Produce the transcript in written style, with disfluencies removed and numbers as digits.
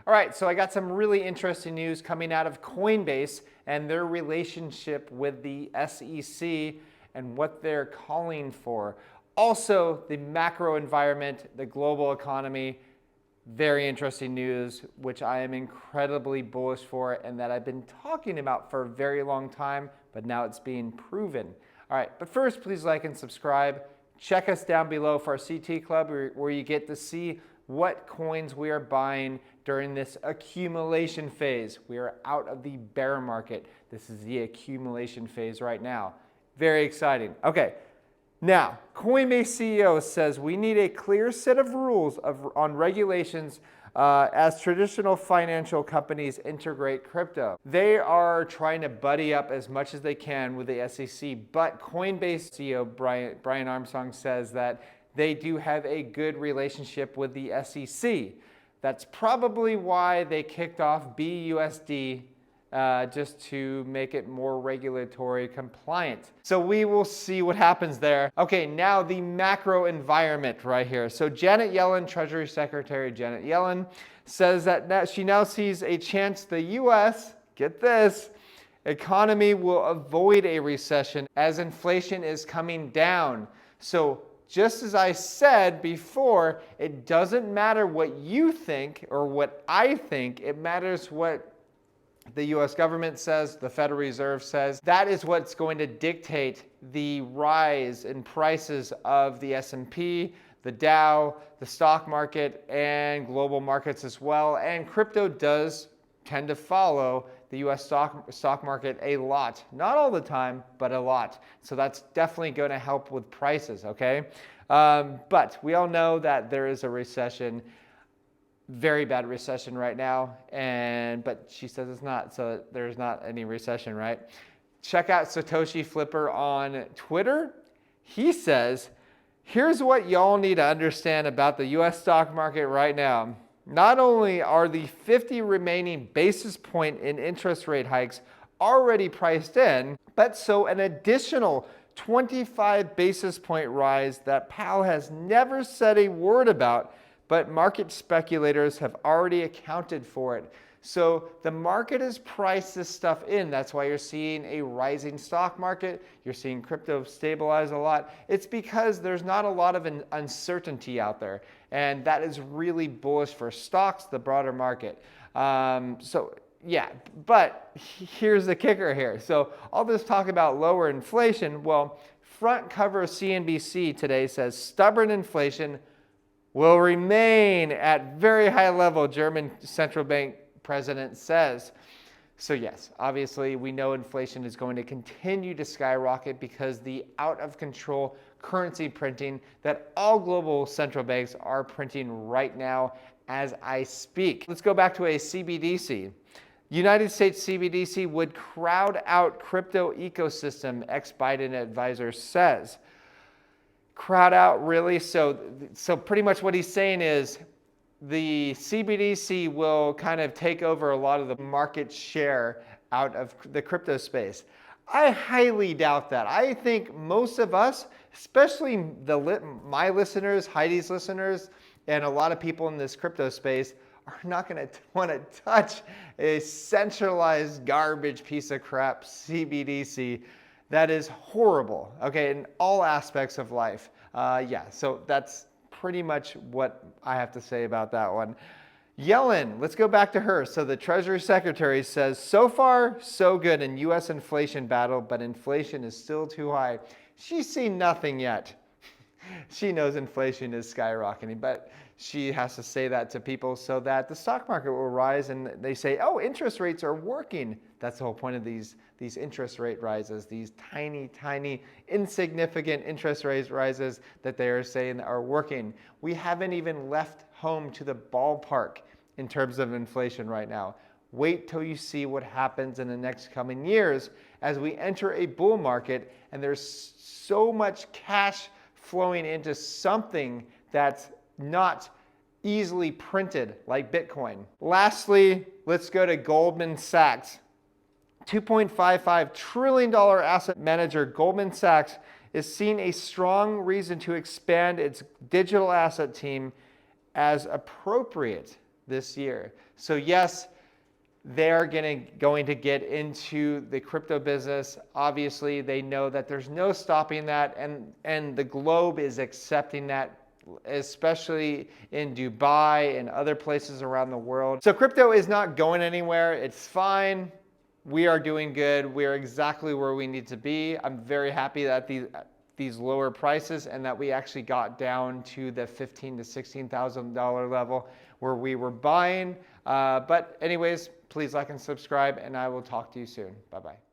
All right, so I got some really interesting news coming out of Coinbase and their relationship with the SEC and what they're calling for. Also, the macro environment, the global economy, very interesting news, which I am incredibly bullish for and that I've been talking about for a very long time, but now it's being proven. All right, but first, please like and subscribe. Check us down below for our CT Club where you get to see what coins we are buying during this accumulation phase. We are out of the bear market. This is the accumulation phase right now. Very exciting. Okay, now Coinbase CEO says we need a clear set of rules on regulations as traditional financial companies integrate crypto. They are trying to buddy up as much as they can with the SEC, but Coinbase CEO Brian Armstrong says that they do have a good relationship with the SEC. That's probably why they kicked off BUSD just to make it more regulatory compliant. So we will see what happens there. Okay, now the macro environment right here. So Janet Yellen, Treasury Secretary Janet Yellen, says that she now sees a chance the US, get this, economy will avoid a recession as inflation is coming down. So just as I said before, it doesn't matter what you think or what I think. It matters what the US government says, the Federal Reserve says. That is what's going to dictate the rise in prices of the S&P, the Dow, the stock market, and global markets as well. And crypto does tend to follow the US stock market a lot. Not all the time, but a lot. So that's definitely going to help with prices, okay? But we all know that there is a recession, very bad recession right now, but she says it's not, so there's not any recession, right? Check out Satoshi Flipper on Twitter. He says, here's what y'all need to understand about the US stock market right now. Not only are the 50 remaining basis point in interest rate hikes already priced in, but so an additional 25 basis point rise that Powell has never said a word about, but market speculators have already accounted for it. So the market has priced this stuff in. That's why you're seeing a rising stock market. You're seeing crypto stabilize a lot. It's because there's not a lot of uncertainty out there. And that is really bullish for stocks, the broader market. Yeah, but here's the kicker here. So all this talk about lower inflation, well, front cover of CNBC today says stubborn inflation will remain at very high level, German central bank president says. So yes, obviously we know inflation is going to continue to skyrocket because the out of control currency printing that all global central banks are printing right now as I speak. Let's go back to a CBDC. United States CBDC would crowd out crypto ecosystem, ex-Biden advisor says. Crowd out, really? So pretty much what he's saying is the CBDC will kind of take over a lot of the market share out of the crypto space. I highly doubt that. I think most of us, especially my listeners, Heidi's listeners, and a lot of people in this crypto space are not going to want to touch a centralized garbage piece of crap CBDC. That is horrible, okay, in all aspects of life. Yeah, so that's pretty much what I have to say about that one. Yellen, let's go back to her. So the Treasury Secretary says, so far, so good in U.S. inflation battle, but inflation is still too high. She's seen nothing yet. She knows inflation is skyrocketing, but she has to say that to people so that the stock market will rise and they say, oh, interest rates are working. That's the whole point of these interest rate rises, these tiny, tiny, insignificant interest rate rises that they are saying are working. We haven't even left home to the ballpark in terms of inflation right now. Wait till you see what happens in the next coming years as we enter a bull market and there's so much cash flowing into something that's not easily printed like Bitcoin. Lastly, let's go to Goldman Sachs. $2.55 trillion asset manager Goldman Sachs is seeing a strong reason to expand its digital asset team as appropriate. this year. So yes, they're going to get into the crypto business. Obviously, they know that there's no stopping that, and the globe is accepting that, especially in Dubai and other places around the world. So crypto is not going anywhere. It's fine. We are doing good. We are exactly where we need to be. I'm very happy that these lower prices and that we actually got down to the $15,000 to $16,000 level where we were buying. But anyways, please like and subscribe, and I will talk to you soon. Bye-bye.